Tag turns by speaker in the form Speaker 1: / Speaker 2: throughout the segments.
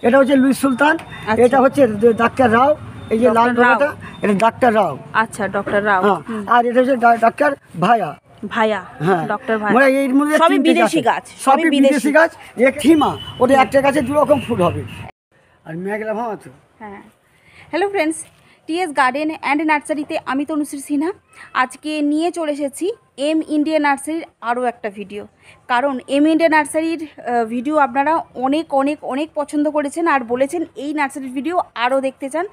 Speaker 1: এটা হচ্ছে লুইস সুলতান, এটা হচ্ছে ডাক্তার রাও, এই যে লাল ডগাটা এটা ডাক্তার রাও।
Speaker 2: আচ্ছা, ডক্টর রাও।
Speaker 1: আর এটা হচ্ছে ডাক্তার ভায়া।
Speaker 2: হ্যাঁ, ডক্টর ভায়া।
Speaker 1: মানে এর মধ্যে
Speaker 2: সবই বিদেশি গাছ,
Speaker 1: সবই বিদেশি গাছ। এক থিমা, ওটা একটা গাছে দু রকম ফুল হবে। আর মেঘলা ভাঙা তো।
Speaker 2: হ্যাঁ, hello friends, TS garden and নার্সারিতে আমি তনুশ্রী সিনহা। আজকে নিয়ে চলে এসেছি এম ইন্ডিয়া নার্সারির আরও একটা ভিডিও। কারণ এম ইন্ডিয়া নার্সারির ভিডিও আপনারা অনেক অনেক অনেক পছন্দ করেছেন আর বলেছেন এই নার্সারির ভিডিও আরও দেখতে চান,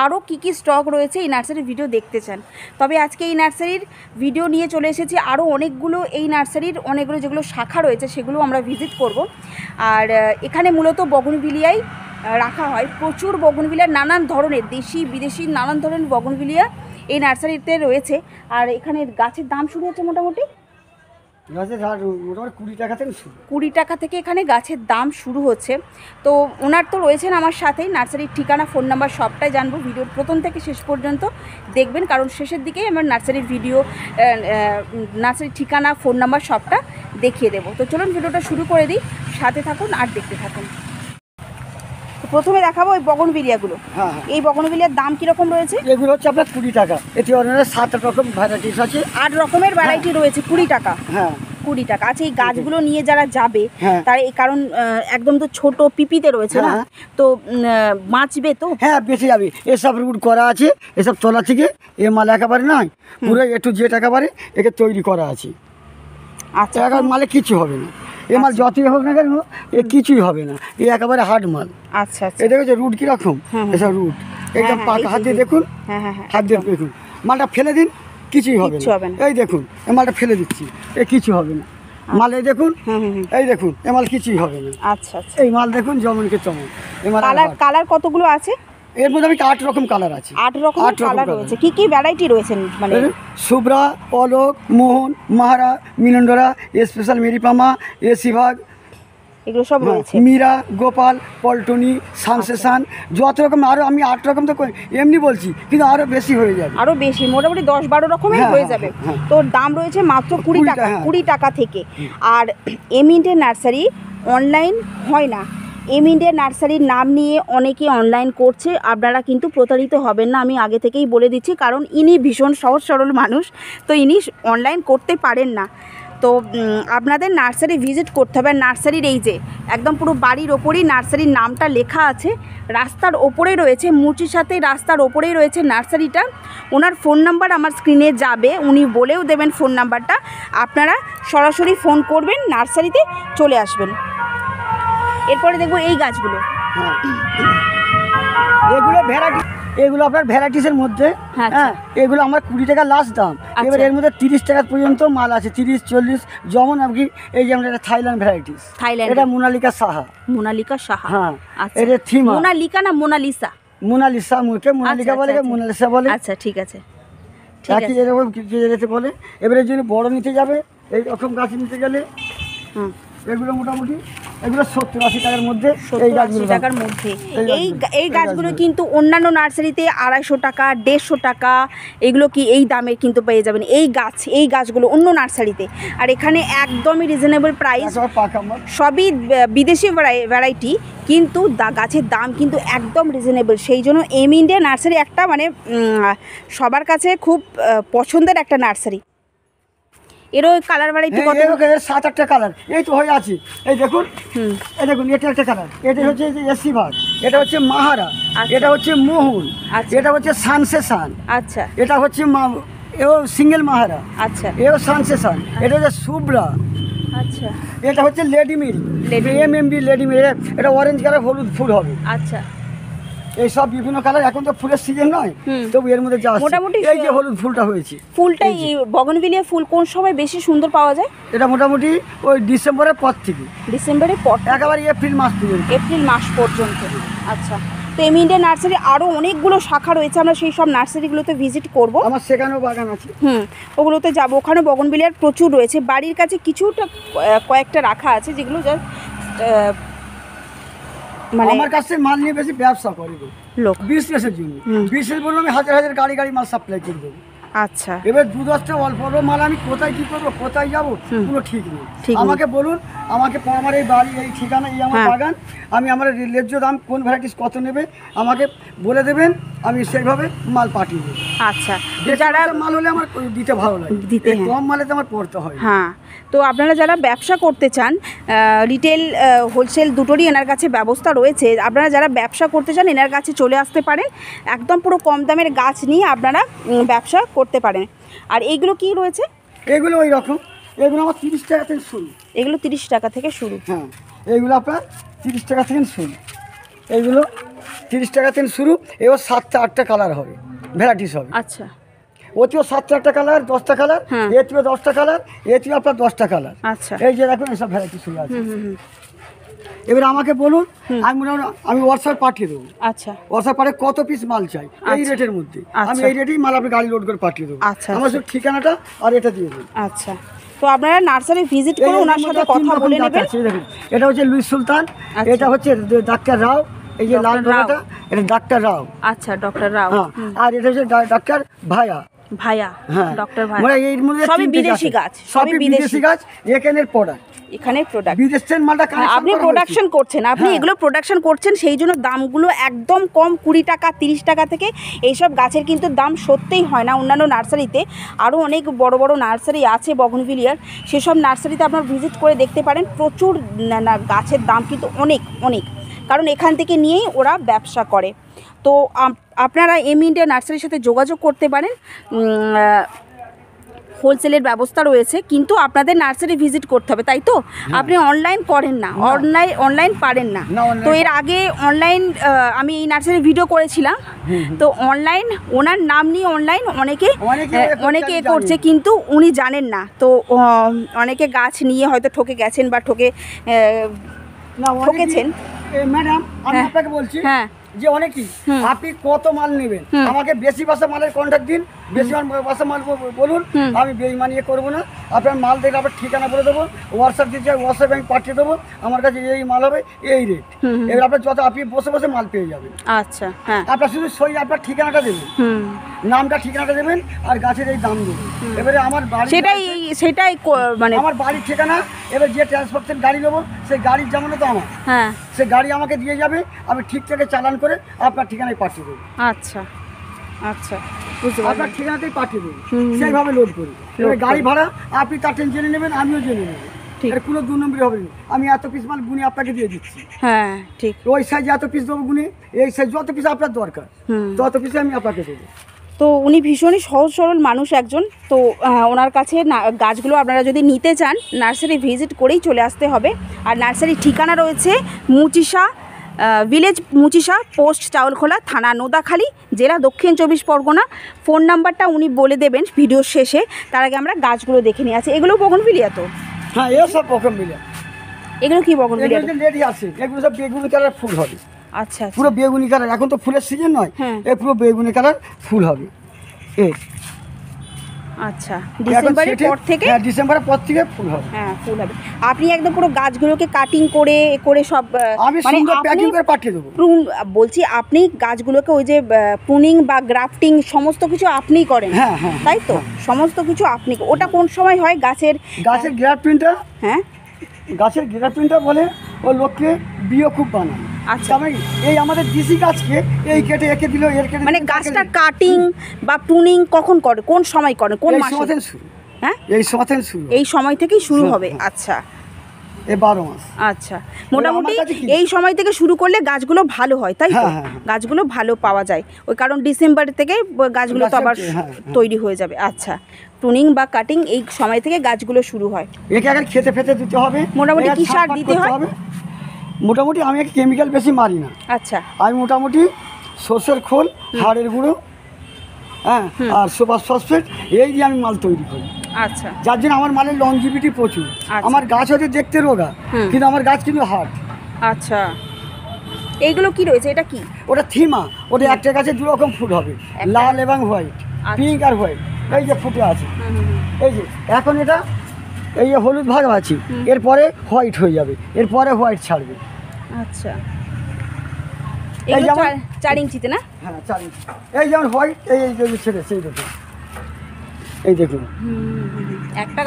Speaker 2: আরও কী কী স্টক রয়েছে এই নার্সারির ভিডিও দেখতে চান। তবে আজকে এই নার্সারির ভিডিও নিয়ে চলে এসেছি। আরও অনেকগুলো এই নার্সারির অনেকগুলো যেগুলো শাখা রয়েছে সেগুলো আমরা ভিজিট করব। আর এখানে মূলত বগনভিলিয়ায় রাখা হয়, প্রচুর বগনভিলিয়া, নানান ধরনের দেশি বিদেশি নানান ধরনের বগনভিলিয়া এই নার্সারিতে রয়েছে। আর এখানে গাছের দাম শুরু হচ্ছে মোটামুটি 20 টাকা থেকে এখানে গাছের দাম শুরু হচ্ছে। তো ওনার তো রয়েছেন আমার সাথেই, নার্সারির ঠিকানা, ফোন নাম্বার সবটাই জানবো। ভিডিওর প্রথম থেকে শেষ পর্যন্ত দেখবেন, কারণ শেষের দিকেই আমার নার্সারির ভিডিও, নার্সারির ঠিকানা, ফোন নাম্বার সবটা দেখিয়ে দেবো। তো চলুন ভিডিওটা শুরু করে দিই, সাথে থাকুন আর দেখতে থাকুন। প্রথমে দেখাবো ওই বগনভিলিয়াগুলো। এই বগনভিলিয়ার দাম কিরকম রয়েছে? এগুলো
Speaker 1: হচ্ছে আপনার 20 টাকা। এটি অনেক 7 রকম ভ্যারাইটিস আছে,
Speaker 2: 8 রকমের ভ্যারাইটি রয়েছে। 20 টাকা। হ্যাঁ, 20 টাকা। আচ্ছা, এই গাছগুলো নিয়ে যারা যাবে তার এই কারণ একদম তো ছোট পিপিতে রয়েছে না, তো বাঁচবে তো?
Speaker 1: হ্যাঁ, বেঁচে যাবে। এসব রুট করা আছে, এসব তলা থেকে এ মাল একেবারে নয়, পুরো একটু যে একেবারে একে তৈরি করা আছে। আচ্ছা, এখন মালে কিছু হবে না, এ মাল যতই হোক না কেন এ কিছুই হবে না, এ একেবারে হার্ড মাল।
Speaker 2: আচ্ছা,
Speaker 1: এ দেখেছো রুট কিরকম? এসব রুট একদম পাকা, হাত দিয়ে দেখুন, হাত দিয়ে দেখুন। মালটা ফেলে দিন, কিছুই হবে না। এই দেখুন, এ মালটা ফেলে দিচ্ছি, এ কিছু হবে না। মাল এই দেখুন, এই দেখুন, এ মাল কিছুই হবে না।
Speaker 2: আচ্ছা,
Speaker 1: এই মাল দেখুন জমনকে চমন।
Speaker 2: এ মাল কালার কতগুলো আছে?
Speaker 1: এর মধ্যে আমি 8 রকম কালার আছে।
Speaker 2: 8 রকম কালার রয়েছে। কি কি ভ্যারাইটি রয়েছে? মানে
Speaker 1: শুভ্রা, পলক, মোহন, মাহারা, মিনন্ডরা, স্পেশাল মেরিপামা, এসিভাগ,
Speaker 2: এগুলো সব রয়েছে।
Speaker 1: মীরা, গোপাল, পল্টনি, সানসেশন, যত রকম। আরও আমি 8 রকম তো এমনি বলছি, কিন্তু আরও বেশি হয়ে যাবে,
Speaker 2: আরও বেশি, মোটামুটি 10-12 রকমের হয়ে যাবে। তোর দাম রয়েছে মাত্র 20 টাকা, 20 টাকা থেকে। আর এম ইন্ডিয়া নার্সারি অনলাইন হয় না। এম ইন্ডিয়া নার্সারির নাম নিয়ে অনেকে অনলাইন করছে, আপনারা কিন্তু প্রতারিত হবেন না, আমি আগে থেকেই বলে দিচ্ছি। কারণ ইনি ভীষণ সহজ সরল মানুষ, তো ইনি অনলাইন করতে পারেন না। তো আপনাদের নার্সারি ভিজিট করতে হবে। নার্সারির এই যে একদম পুরো বাড়ির ওপরেই নার্সারির নামটা লেখা আছে, রাস্তার ওপরেই রয়েছে, মুচিশাতে রাস্তার ওপরেই রয়েছে নার্সারিটা। ওনার ফোন নাম্বার আমার স্ক্রিনে যাবে, উনি বলেও দেবেন ফোন নাম্বারটা। আপনারা সরাসরি ফোন করবেন, নার্সারিতে চলে আসবেন। এরপরে দেখবো এই গাছগুলো।
Speaker 1: এগুলো ভ্যারাইটি, এগুলো আপনার ভ্যারাইটিসের মধ্যে। হ্যাঁ, এগুলো আমার 20 টাকা লাস্ট দাম। এবার এর মধ্যে 30 টাকা পর্যন্ত মাল আছে, 30-40, যেমন আর কি। এই যেমন এটা থাইল্যান্ড ভ্যারাইটিস, এটা মোনালিকা সাহা।
Speaker 2: মোনালিকা সাহা,
Speaker 1: হ্যাঁ। এটা থিমা।
Speaker 2: মোনালিকা না মোনালিসা?
Speaker 1: মোনালিসা, মুখে মোনালিকা বলে, মোনালিসা বলে।
Speaker 2: আচ্ছা, ঠিক আছে,
Speaker 1: একই এরকম যেতে বলে। এবারে যদি বড় নিতে যাবে, এই রকম গাছ নিতে গেলে এগুলো মোটামুটি এগুলো 70-80 টাকার মধ্যে।
Speaker 2: 70-80 টাকার মধ্যে এই গাছগুলো কিন্তু অন্যান্য নার্সারিতে 250 টাকা, 150 টাকা, এগুলো কি এই দামে কিন্তু পেয়ে যাবেন এই গাছগুলো অন্য নার্সারিতে। আর এখানে একদমই রিজনেবল প্রাইস, সবই বিদেশি ভ্যারাইটি, কিন্তু গাছের দাম কিন্তু একদম রিজনেবল। সেই জন্য এম ইন্ডিয়া নার্সারি একটা মানে সবার কাছে খুব পছন্দের একটা নার্সারি। এরও কালার ভ্যারাইটি কত?
Speaker 1: 7-8টা কালার এই তো হয়ে আছে। এই দেখুন, এই দেখুন, এটা একটা কালার, এটা হচ্ছে এসিভাগ, এটা হচ্ছে মাহারা, এটা হচ্ছে মোহন, এটা হচ্ছে সানসেশন, আচ্ছা, এটা হচ্ছে এও সিঙ্গেল মাহারা, আচ্ছা, এও সানসেশন, এটা হচ্ছে শুভ্রা, আচ্ছা, এটা হচ্ছে লেডিমিল, এমএমবি লেডিমিল, এটা অরেঞ্জ কালার হলুদ ফুল হবে, আচ্ছা। এই সব বিভিন্ন কালার, এখন তো ফুলের সিজন নয়, তবু এর মধ্যে যা মোটামুটি এই যে হলুদ ফুলটা হয়েছে, ফুলটা
Speaker 2: এই বগনভিলিয়া ফুল কোন সময় বেশি সুন্দর পাওয়া যায়?
Speaker 1: এটা মোটামুটি ওই ডিসেম্বরের পর থেকে,
Speaker 2: ডিসেম্বরের পর
Speaker 1: একেবারে এপ্রিল মাস পর্যন্ত,
Speaker 2: এপ্রিল মাস পর্যন্ত। আচ্ছা, তো এম ইন্ডিয়া নার্সারি আরও অনেকগুলো শাখা রয়েছে, আমরা সেই সব নার্সারিগুলোতে ভিজিট করব।
Speaker 1: আমার সেখানেও বাগান আছে,
Speaker 2: ওগুলোতে যাবো। ওখানে বগনভিলিয়ার প্রচুর রয়েছে, বাড়ির কাছে কিছুটা কয়েকটা রাখা আছে যেগুলো জাস্ট
Speaker 1: মানে আমার কাছে মাল নিয়ে বেশি ব্যবসা করি লোক, বিজনেসের জন্য। বিজনেস বললে আমি হাজার হাজার গাড়ি মাল সাপ্লাই করে দেবো।
Speaker 2: আচ্ছা,
Speaker 1: এবার 2-10টা অল্প অল্প মাল আমি কোথায় কি করবো, কোথায় যাবো, কোনো ঠিক নেই। আমাকে বলুন, আমাকে আমার এই বাড়ি, এই ঠিকানা, এই আমার বাগান, আমি আমার ন্যায্য দাম কোন ভ্যারাইটিস কত নেবে আমাকে বলে দেবেন, আমি সেইভাবে মাল পাঠিয়ে দেবো।
Speaker 2: আচ্ছা,
Speaker 1: যারা মাল হলে আমার দিতে ভালো লাগে, দিতে কম মালে তো আমার পড়তে হয়।
Speaker 2: হ্যাঁ, তো আপনারা যারা ব্যবসা করতে চান, রিটেল হোলসেল দুটোরই এনার কাছে ব্যবস্থা রয়েছে। আপনারা যারা ব্যবসা করতে চান এনার কাছে চলে আসতে পারেন, একদম পুরো কম দামের গাছ নিয়ে আপনারা ব্যবসা করতে পারেন। আর এইগুলো কি রয়েছে?
Speaker 1: এগুলো ওই রকম, এগুলো আমার 30 টাকা থেকে শুরু।
Speaker 2: এগুলো 30 টাকা থেকে শুরু?
Speaker 1: হ্যাঁ, এইগুলো আপনার 30 টাকা থেকে শুরু। এইগুলো 30 টাকা থেকে শুরু। এবার 7টা-8টা কালার হবে, ভ্যারাইটিস হবে।
Speaker 2: আচ্ছা,
Speaker 1: ওটিও 7টা কালার, 10টা কালার, এটিও 10টা কালার, এটিও আপনার 10টা কালার।
Speaker 2: আচ্ছা,
Speaker 1: এই যে দেখুন এইসব ভ্যারাইটি শুরু আছে। এবার আমাকে বলুন, আমি হোয়াটসঅ্যাপ পাঠিয়ে দেবো।
Speaker 2: আচ্ছা,
Speaker 1: হোয়াটসঅ্যাপ পাঠিয়ে কত পিস মাল চাই এই রেটের মধ্যে, আমি এই রেটেই মাল আপনি গাড়ি লোড করে পাঠিয়ে দেবো।
Speaker 2: আচ্ছা,
Speaker 1: আমার শুধু ঠিকানাটা আর এটা দিয়ে দেবো।
Speaker 2: আচ্ছা, তো আপনারা নার্সারি ভিজিট করে ওনার সাথে কথা বলে নেবেন।
Speaker 1: দেখুন, এটা হচ্ছে লুইস সুলতান, এটা হচ্ছে ডাক্তার রাও, এই যে লাল ডগাটা এটা ডাক্তার রাও।
Speaker 2: আচ্ছা, ডক্টর রাও।
Speaker 1: আর এটা হচ্ছে ডাক্তার ভায়া।
Speaker 2: হ্যাঁ, ডক্টর ভায়া।
Speaker 1: মানে এর মধ্যে
Speaker 2: সবই বিদেশি গাছ,
Speaker 1: সবই বিদেশি গাছ, এখানের প্রোডাক্ট। বিদেশের মালটা
Speaker 2: আপনি প্রোডাকশন করছেন, আপনি এগুলো প্রোডাকশন করছেন, সেই জন্য দামগুলো একদম কম, 20 টাকা 30 টাকা থেকে এইসব গাছের কিন্তু দাম সত্যিই হয় না। অন্যান্য নার্সারিতে আরও অনেক বড় বড় নার্সারি আছে বগনভিলিয়ার, সেসব নার্সারিতে আপনারা ভিজিট করে দেখতে পারেন। প্রচুর গাছের দাম কিন্তু অনেক অনেক, কারণ এখান থেকে নিয়েই ওরা ব্যবসা করে। তো আপনারা এম ইন্ডিয়া নার্সারির সাথে যোগাযোগ করতে পারেন, হোলসেলের ব্যবস্থা রয়েছে, কিন্তু আপনাদের নার্সারি ভিজিট করতে হবে, তাই তো? আপনি অনলাইন করেন না, অনলাইন পারেন না। তো এর আগে অনলাইন আমি এই নার্সারি ভিডিও করেছিলাম, তো অনলাইন ওনার নাম নিয়ে অনলাইন অনেকে করছে, কিন্তু উনি জানেন না। তো অনেকে গাছ নিয়ে হয়তো ঠকে গেছেন বা ঠকেছেন।
Speaker 1: ম্যাডাম আমি আপনাকে বলছি যে অনেকেই আপনি কত মাল নেবেন, আমাকে বেশি বাসা মালের কন্ট্যাক্ট দিন, বেশি বাসা মাল বলুন, আমি বেইমানি করবো না। আপনার মাল দেখে আপনার ঠিকানা বলে দেবো, হোয়াটসঅ্যাপ দিতে হোয়াটসঅ্যাপে আমি পাঠিয়ে দেবো, আমার কাছে এই মাল হবে এই রেট। এবার আপনার যত আপনি বসে বসে মাল পেয়ে যাবেন। আচ্ছা, আপনার শুধু সই আপনার ঠিকানাটা দেবেন, নামটা ঠিকানাটা দেবেন আর গাছের এই দাম দেবেন। এবারে আমার বাড়ি সেটাই মানে আমার বাড়ির ঠিকানা, এবার যে ট্রান্সপোর্টের গাড়ি নেবো সেই গাড়ির যেমন তো আমার, সে গাড়ি আমাকে দিয়ে যাবে, আমি ঠিক থেকে চালান করে আপনার ঠিকানায় পাঠিয়ে দেবো। আচ্ছা, আপনার ঠিকানাতেই পাঠিয়ে দেবো, সেইভাবে লোড করি। এবার গাড়ি ভাড়া আপনি তার জেনে নেবেন, আমিও জেনে নেবো, কোনো 2 নম্বরই হবে না। আমি এত পিস মাল গুনে আপনাকে দিয়ে দিচ্ছি। হ্যাঁ, ঠিক। ওই সাইজে এত পিস দেবো গুনে, এই সাইজ যত পিস আপনার দরকার তত পিসে আমি আপনাকে দেবো।
Speaker 2: তো উনি ভীষণই সহজ সরল মানুষ একজন। তো ওনার কাছে গাছগুলো আপনারা যদি নিতে চান নার্সারি ভিজিট করেই চলে আসতে হবে। আর নার্সারির ঠিকানা রয়েছে মুচিশা ভিলেজ, মুচিশা পোস্ট, চাউলখোলা, থানা নোদাখালী, জেলা দক্ষিণ 24 পরগনা। ফোন নাম্বারটা উনি বলে দেবেন ভিডিওর শেষে। তার আগে আমরা গাছগুলো দেখে নিয়ে আছি। এগুলো বগনভিলিয়া তো?
Speaker 1: হ্যাঁ, এসব বগনভিলিয়া।
Speaker 2: এগুলো কি বগনভিলিয়া?
Speaker 1: রেডি আছে, এগুলো সব বেগুনি কালার ফুল হবে।
Speaker 2: আচ্ছা,
Speaker 1: পুরো বেগুনি কালার, এখন তো ফুলের সিজন নয়, এই পুরো বেগুনি কালার ফুল হবে।
Speaker 2: আচ্ছা, ডিসেম্বরের পর থেকে?
Speaker 1: হ্যাঁ, ডিসেম্বরের পর থেকে ফুল হবে।
Speaker 2: হ্যাঁ, ফুল হবে। আপনি একদম পুরো গাছগুলোকে কাটিং করে সব
Speaker 1: আমি সুন্দর প্যাকিং করে পাঠিয়ে দেবো।
Speaker 2: বলছি আপনি গাছগুলোকে ওই যে প্রুনিং বা গ্রাফটিং সমস্ত কিছু আপনিই করেন? হ্যাঁ, তাই তো? সমস্ত কিছু আপনি। ওটা কোন সময় হয় গাছের
Speaker 1: গ্রাফটিংটা? হ্যাঁ, গাছের গ্রাফটিংটা বলে ও লোককে বিয়ে খুব বানায়। আচ্ছা, এই আমাদের দেশি গাছকে এই কেটে একে দিল, এর কেটে
Speaker 2: মানে গাছটা কাটিং বা প্রুনিং কখন করে, কোন সময় করে, কোন মাসে শুরু? হ্যাঁ, এই সময় থেকেই শুরু হবে। আচ্ছা,
Speaker 1: এই 12 মাস।
Speaker 2: আচ্ছা, মোটামুটি এই সময় থেকে শুরু করলে গাছগুলো ভালো হয়, তাই তো? গাছগুলো ভালো পাওয়া যায়, ওই কারণ ডিসেম্বর থেকে গাছগুলো তো আবার তৈরি হয়ে যাবে। আচ্ছা, প্রুনিং বা কাটিং এই সময় থেকে গাছগুলো শুরু হয়।
Speaker 1: একে আগে খেতে ফেতে দিতে হবে।
Speaker 2: মোটামুটি কি সার দিতে হয়?
Speaker 1: মোটামুটি আমি কেমিক্যাল বেশি মারি না। আচ্ছা, আমি মোটামুটি সর্ষের খোল, হাড়ের গুঁড়ো, হ্যাঁ, আর সুপার ফসফেট এই দিয়ে আমি মাল তৈরি করি। আচ্ছা, যার জন্য আমার মালের লংজিভিটি প্রচুর। আমার গাছ হচ্ছে দেখতে রোগা, কিন্তু আমার গাছ কিন্তু হার্ড।
Speaker 2: আচ্ছা, এইগুলো কি রয়েছে? এটা কি?
Speaker 1: ওটা থিমা। ওটা একটা গাছে 2 রকম ফুল হবে, লাল এবং হোয়াইট, পিঙ্ক আর হোয়াইট। এই যে ফুটে আছে, এই যে এখন এটা এই যে হলুদ ভাগ আছে, এরপরে হোয়াইট হয়ে যাবে, এরপরে হোয়াইট ছাড়বে। আচ্ছা, এই যেমন
Speaker 2: 4 ইঞ্চিতে না?
Speaker 1: হ্যাঁ, 4 ইঞ্চি। এই যেমন হোয়াইট এই ছেড়ে সেই দেখুন, এই দেখুন
Speaker 2: একটা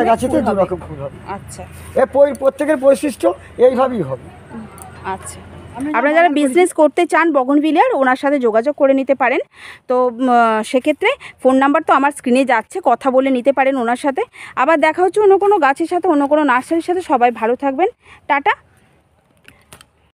Speaker 2: গাছে
Speaker 1: দু রকম ফুল হবে।
Speaker 2: আচ্ছা,
Speaker 1: প্রত্যেকের বৈশিষ্ট্য এইভাবেই হবে।
Speaker 2: আচ্ছা, আপনারা যারা বিজনেস করতে চান বগনভিলিয়ার, ওনার সাথে যোগাযোগ করে নিতে পারেন। তো সেক্ষেত্রে ফোন নাম্বার তো আমার স্ক্রিনে যাচ্ছে, কথা বলে নিতে পারেন ওনার সাথে। আবার দেখা হচ্ছে অন্য কোনো গাছের সাথে, অন্য কোনো নার্সারির সাথে। সবাই ভালো থাকবেন, টাটা।